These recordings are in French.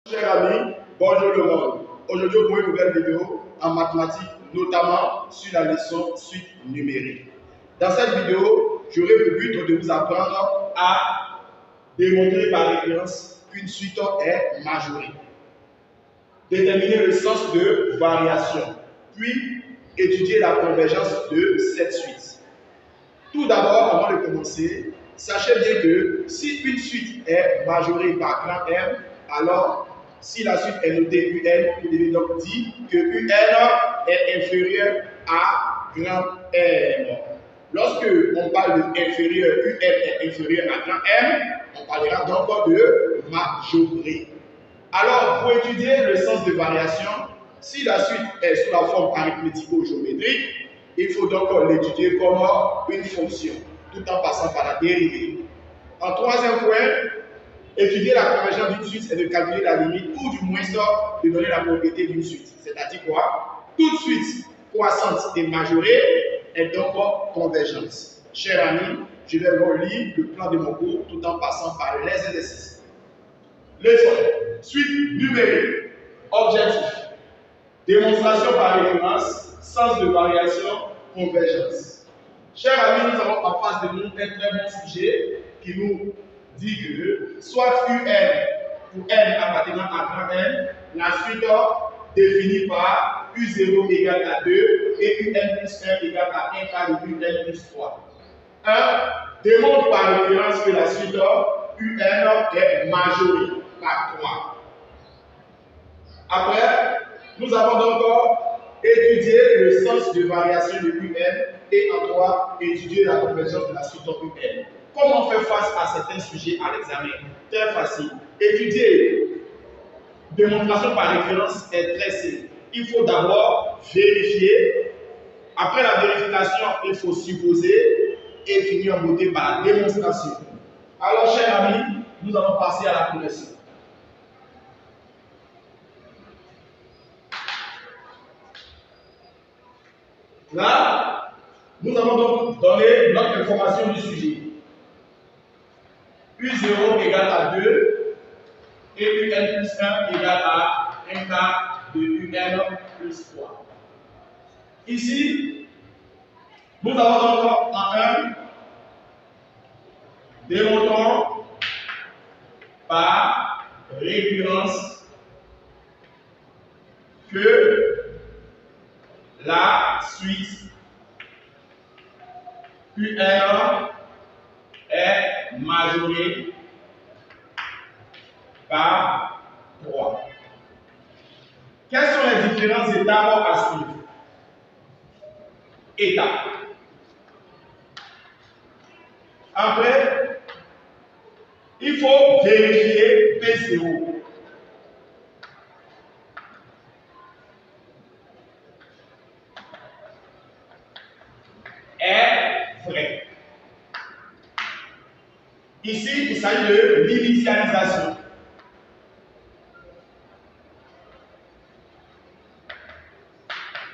Chers amis, bonjour le monde. Aujourd'hui, pour une nouvelle vidéo en mathématiques, notamment sur la leçon suite numérique. Dans cette vidéo, j'aurai le but de vous apprendre à démontrer par référence qu'une suite est majorée, déterminer le sens de variation, puis étudier la convergence de cette suite. Tout d'abord, avant de commencer, sachez bien que si une suite est majorée par grand M, alors si la suite est notée UN, vous devez donc dire que UN est inférieur à grand M. Lorsque on parle de inférieur, UN est inférieur à grand M, on parlera donc de majorée. Alors, pour étudier le sens de variation, si la suite est sous la forme arithmético-géométrique, il faut donc l'étudier comme une fonction, tout en passant par la dérivée. En troisième point, étudier la convergence d'une suite et de calculer la limite ou du moins de donner la propriété d'une suite. C'est-à-dire quoi? Toute suite croissante et majorée est donc convergence. Chers amis, je vais vous lire le plan de mon cours tout en passant par les exercices. Leçon, suite numérique, objectif, démonstration par référence, sens de variation, convergence. Chers amis, nous avons en face de nous un très bon sujet qui nous dit que soit UN pour N appartenant à grand N, la suite définie par U0 égale à 2 et UN plus 1 égale à 1 quart de UN plus 3. 1. Démontre par référence que la suite UN est majorée par 3. Après, nous avons donc étudié le sens de variation de UN et en 3, étudier la convergence de la suite UN. Comment faire face à certains sujets à l'examen? Très facile. Étudier démonstration par référence est très simple. Il faut d'abord vérifier. Après la vérification, il faut supposer et finir en beauté par la démonstration. Alors, chers amis, nous allons passer à la progression. Là, nous allons donc donner notre information du sujet. U0 égale à 2 et UN plus 1 égale à 1 quart de UN plus 3. Ici, nous avons donc en 1, démontrons par récurrence que la suite UN est majorée par 3. Quelles sont les différentes étapes à suivre? Étape. Après, il faut vérifier P0. Est vrai. Ici, il s'agit de l'initialisation.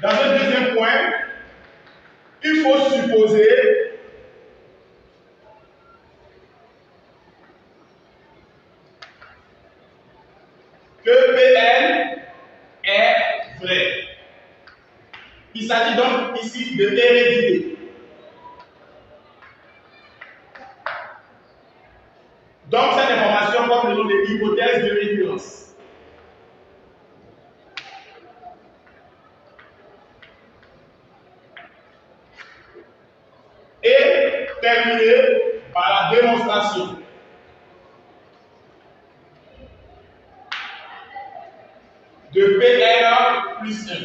Dans un deuxième point, il faut supposer que PN est vrai. Il s'agit donc ici de hérédité. Donc, cette information porte le nom de l'hypothèse de référence. Et terminer par la démonstration. De PR plus 1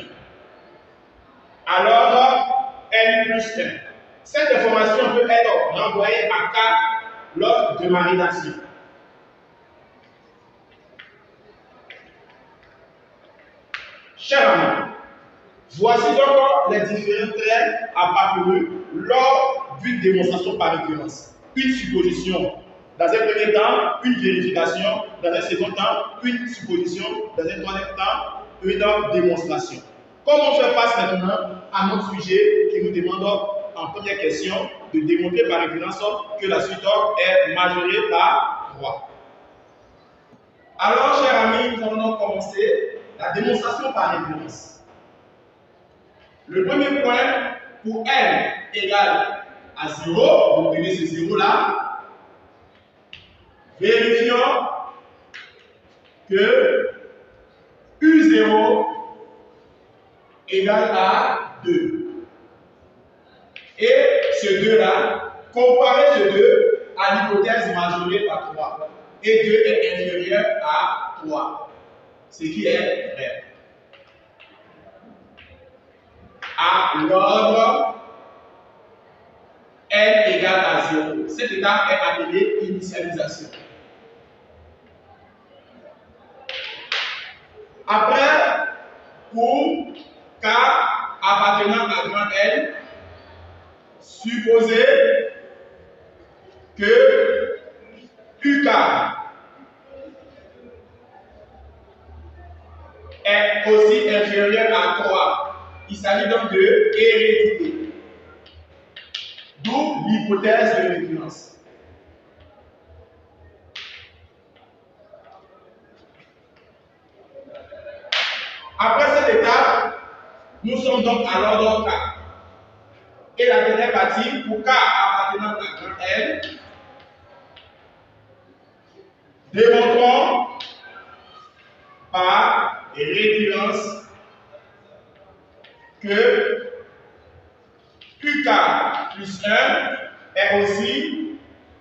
à l'ordre N plus 1. Cette information peut être renvoyée à K lors de ma rédaction. Chers amis, voici donc les différents traits à parcourir lors d'une démonstration par référence. Une supposition dans un premier temps, une vérification dans un second temps, une supposition dans un troisième temps, une démonstration. Comment faire face maintenant à notre sujet qui nous demande en première question de démontrer par référence que la suite est majorée par 3. Alors, chers amis, nous allons donc commencer la démonstration par référence. Le premier point, pour n égale à 0, vous prenez ce 0 là, vérifions que U0 égale à 2. Et ce 2 là, comparez ce 2 à l'hypothèse majorée par 3. Et 2 est inférieur à 3, ce qui est vrai. À l'ordre n égale à 0. Cette étape est appelée initialisation. Après, pour K appartenant à grand N, supposez que UK est aussi inférieur à 3. Il s'agit donc de hérédité. D'où l'hypothèse de récurrence. Après cette étape, nous sommes donc à l'ordre K. Et la dernière partie, pour K appartenant à grand N, démontrons par récurrence que UK plus 1 est aussi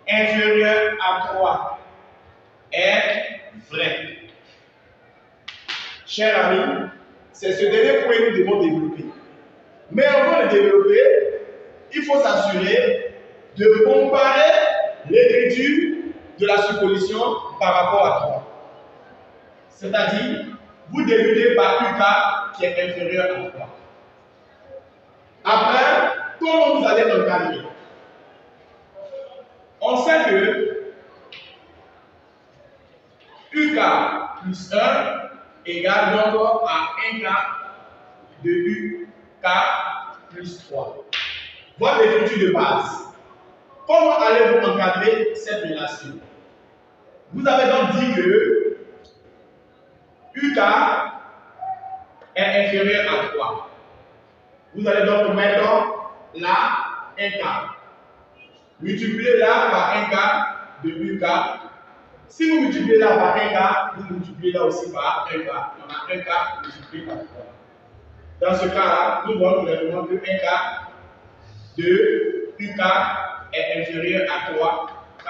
inférieur à 3. Est vrai. Chers amis, c'est ce dernier point que nous devons développer. Mais avant de développer, il faut s'assurer de comparer l'écriture de la supposition par rapport à 3. C'est-à-dire, vous débutez par UK qui est inférieur à 3. Après, comment vous allez l'encadrer? On sait que UK plus 1 égale donc à 1K de UK plus 3. Votre écriture de base. Comment allez-vous encadrer cette relation? Vous avez donc dit que UK est inférieur à 3. Vous allez donc mettre là 1K. Multipliez là par 1K de UK. Si vous multipliez là par 1K, vous multipliez là aussi par 1K. On a 1K multiplié par 3. Dans ce cas-là, nous voyons clairement que 1K de UK est inférieur à 3K.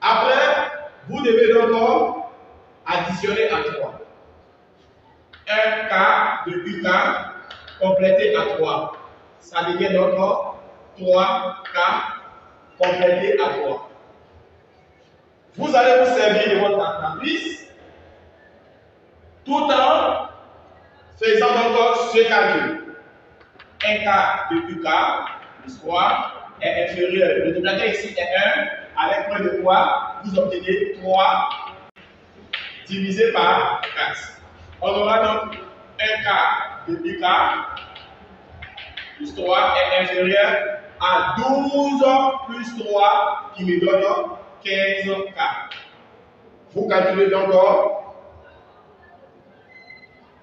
Après, vous devez donc additionner à 3. 1K de UK complété à 3. Ça devient donc 3K complété à 3. Vous allez vous servir de votre calculatrice tout en faisant donc ce calcul. 1K de UK plus 3 est inférieur. Le dénominateur ici est 1. Avec moins de 3, vous obtenez 3 divisé par 4. On aura donc 1K de UK plus 3 est inférieur à 12 plus 3 qui me donne 15K. Vous calculez donc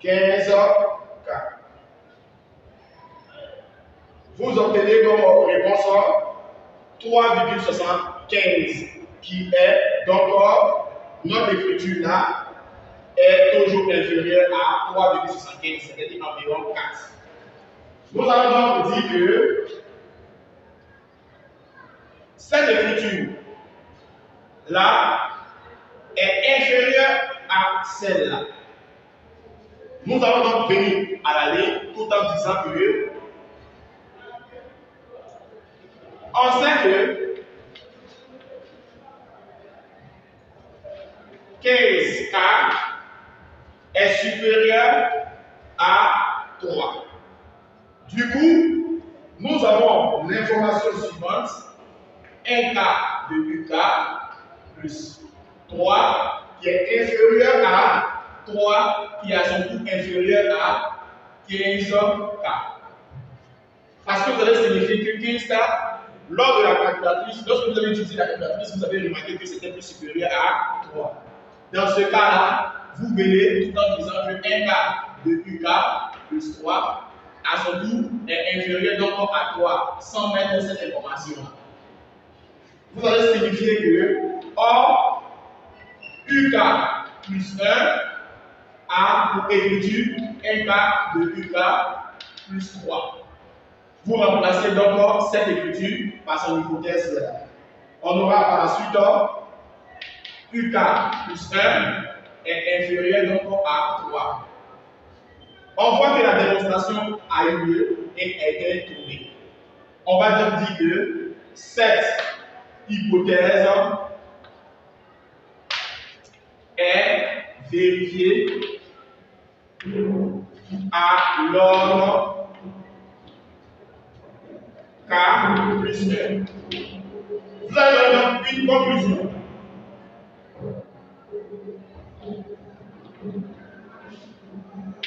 15K. Vous obtenez comme réponse 3,75 qui est donc notre écriture là est toujours inférieure à 3,75, c'est-à-dire environ 4. Nous allons donc dire que cette écriture là est inférieure à celle-là. Nous allons donc venir à l'aller tout en disant que on sait que 15K est supérieur à 3. Du coup, nous avons l'information suivante. 1K de UK plus 3 qui est inférieur à 3 qui est à son tour inférieur à 15K. Parce que vous allez signifier que 15K, lors de la calculatrice, lorsque vous avez utilisé la calculatrice, vous avez remarqué que c'était plus supérieur à 3. Dans ce cas-là, vous venez tout en disant que 1 quart de UK plus 3 à son tour est inférieur donc à 3 sans mettre cette information. Vous allez signifier que or UK plus 1 a pour écriture 1 quart de UK plus 3. Vous remplacez donc cette écriture par son hypothèse là. On aura par la suite UK plus 1 est inférieur donc à 3. On voit que la démonstration a eu lieu et a été tournée. On va donc dire que cette hypothèse est vérifiée à l'ordre K plus 1. Vous avez donc une conclusion.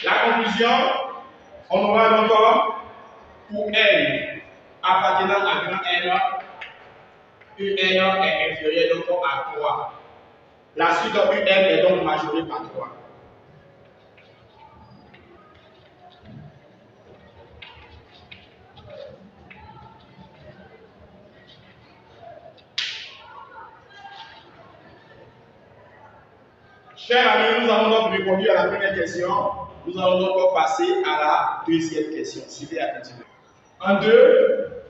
La conclusion, on aura encore pour N appartenant à grand N, UN est inférieur donc à 3. La suite de UN est donc majorée par 3. Chers amis, nous avons donc répondu à la première question. Nous allons donc passer à la deuxième question. Suivez attentivement. En 2,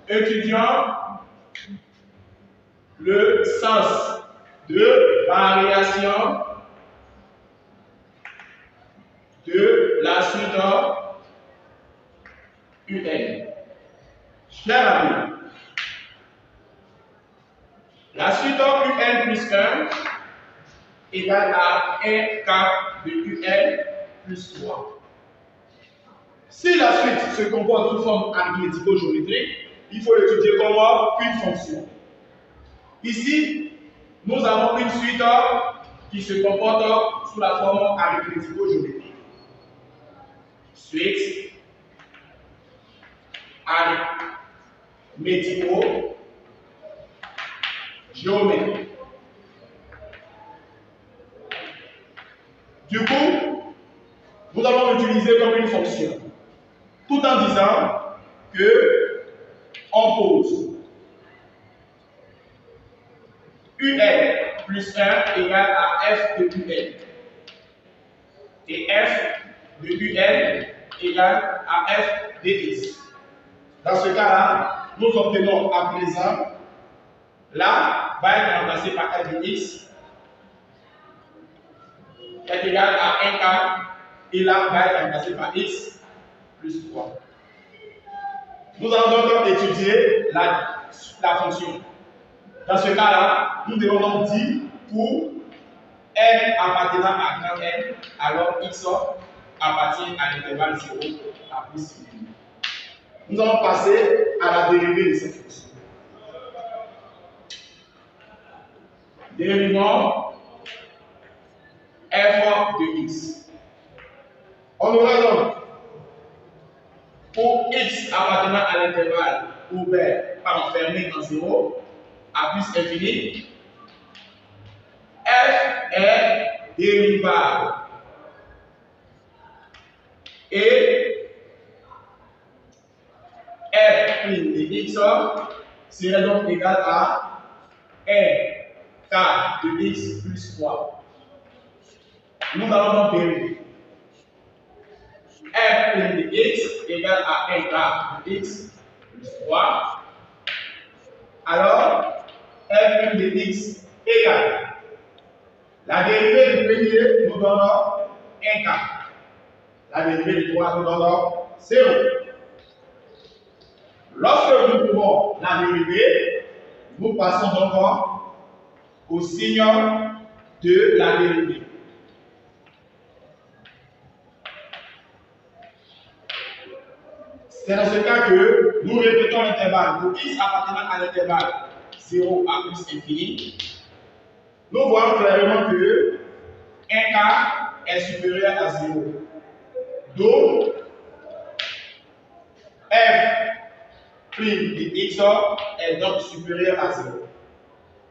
étudions le sens de variation de la suite UN. Chers amis, la suite UN plus 1 égale à 1 quart de UN plus 3. Si la suite se comporte sous forme arithmético-géométrique, il faut l'étudier comme une fonction. Ici, nous avons une suite qui se comporte sous la forme arithmético-géométrique. Suite arithmético-géométrique. Du coup, nous allons l'utiliser comme une fonction, tout en disant que on pose UN plus 1 égale à F de UN. Et F de UN égale à F de X. Dans ce cas-là, nous obtenons à présent, là va être remplacé par F de X est égal à 1 quart et là va être remplacé par X plus 3. Nous allons donc étudier la fonction. Dans ce cas-là, nous devons donc dire pour n appartenant à grand N, alors X appartient à l'intervalle 0 à plus infini. Nous allons passer à la dérivée de cette fonction. Dérivons f de x. On aura donc pour x appartenant à l'intervalle fermé dans 0 à plus infini, f est dérivable et f' de x serait donc égal à 1 quart de x plus 3. Nous allons donc dériver f' de x égale à 1 quart de x plus 3. Alors, f' de x égale la dérivée du premier nous donne 1 quart. La dérivée du 3 nous donne 0. Lorsque nous trouvons la dérivée, nous passons donc au signe de la dérivée. C'est dans ce cas que nous répétons l'intervalle. Pour x appartenant à l'intervalle 0 à plus infini, nous voyons clairement que 1 quart est supérieur à 0. Donc, f' de x est donc supérieur à 0.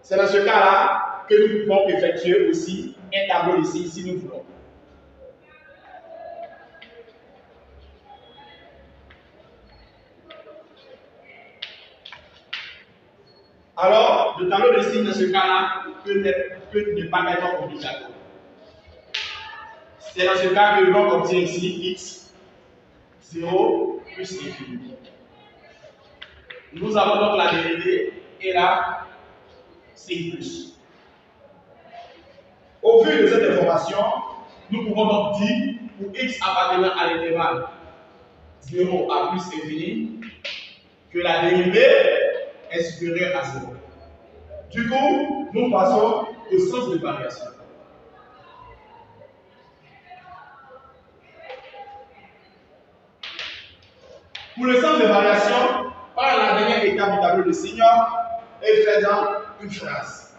C'est dans ce cas-là que nous pouvons effectuer aussi un tableau ici si nous voulons. Alors, le tableau de signes dans ce cas-là peut ne pas être obligatoire. C'est dans ce cas que l'on obtient ici x 0 plus infini. Nous avons donc la dérivée et là, c'est plus. Au vu de cette information, nous pouvons donc dire pour x appartenant à l'intervalle 0 à plus infini que la dérivée est supérieure à 0. Du coup, nous passons au sens de variation. Pour le sens de variation, par la dernière étape du tableau de signes, elle fait dans une phrase.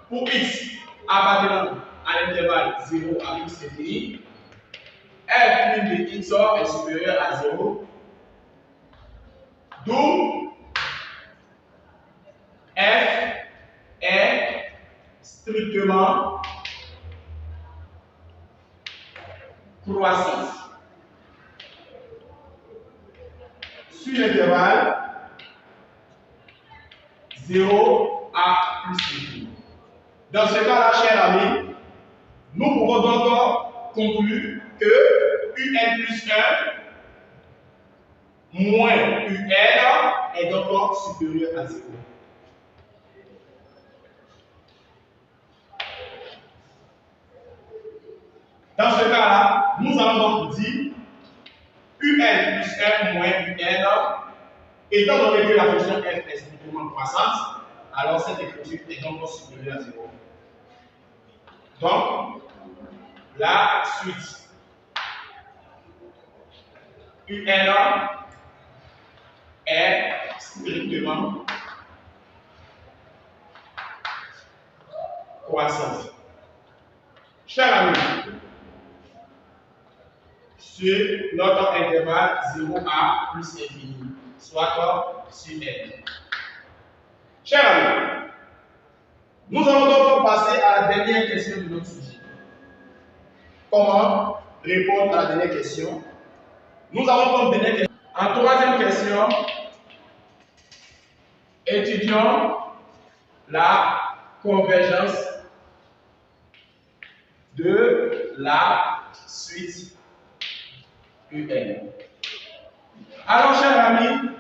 Pour x appartenant à l'intervalle 0 à plus infini, f' de x est supérieur à 0, d'où f est strictement croissance sur l'intervalle 0 à plus infini. Dans ce cas-là, chers amis, nous pouvons donc conclure que un plus 1 moins un est donc supérieur à 0. Dans ce cas-là, nous allons donc dire un plus 1 moins un, étant donné que la fonction f est strictement croissante, alors cette écriture est donc supérieure à 0. Donc, la suite un est strictement croissante. Chers amis, sur notre intervalle 0 à plus infini, soit sur n. Chers amis, nous allons donc passer à la dernière question de notre sujet. Comment répondre à la dernière question? Nous avons comme dernière question. En troisième question, étudions la convergence de la suite UN. Alors, chers amis,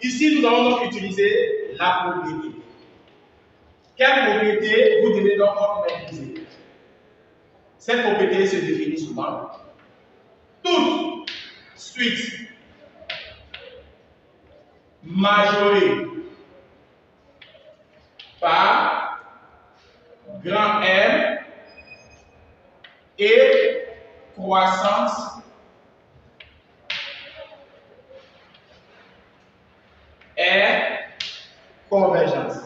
ici nous allons donc utiliser la propriété. Quelle propriété vous devez donc maîtriser? Cette propriété se définit souvent. Toute suite majorée par grand M et croissance est convergence.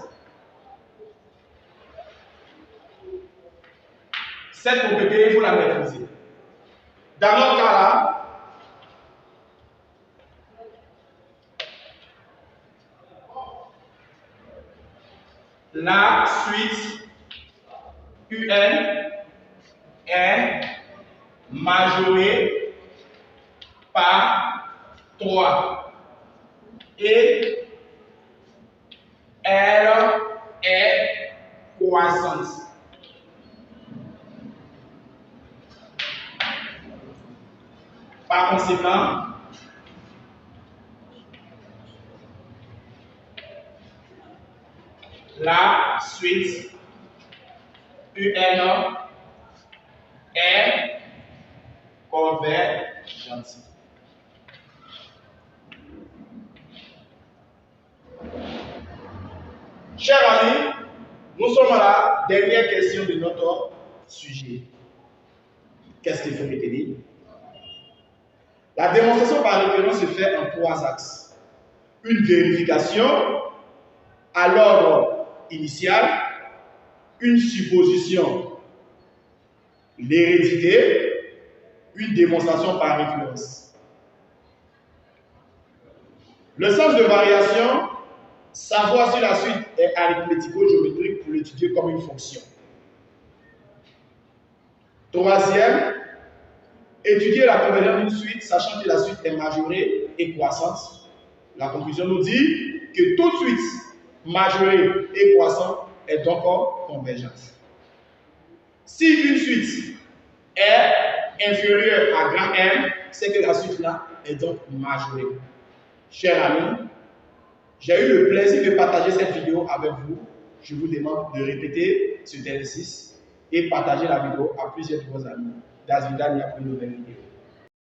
Cette propriété, il faut la maîtriser. Dans notre cas-là, la suite UN est majorée par 3 et elle est croissante. Par conséquent, la suite UN est convergente. Chers amis, nous sommes à la dernière question de notre sujet. Qu'est-ce qu'il faut retenir? La démonstration par référence se fait en 3 axes. Une vérification à l'ordre initial, une supposition, l'hérédité, une démonstration par influence. Le sens de variation Savoir si la suite est arithmético-géométrique pour l'étudier comme une fonction. Troisième, étudier la convergence d'une suite, sachant que la suite est majorée et croissante. La conclusion nous dit que toute suite majorée et croissante est donc convergente. Si une suite est inférieure à grand M, c'est que la suite là est donc majorée. Chers amis, j'ai eu le plaisir de partager cette vidéo avec vous. Je vous demande de répéter cet exercice et partager la vidéo à plusieurs de vos amis. Das Vidania pour une nouvelle vidéo.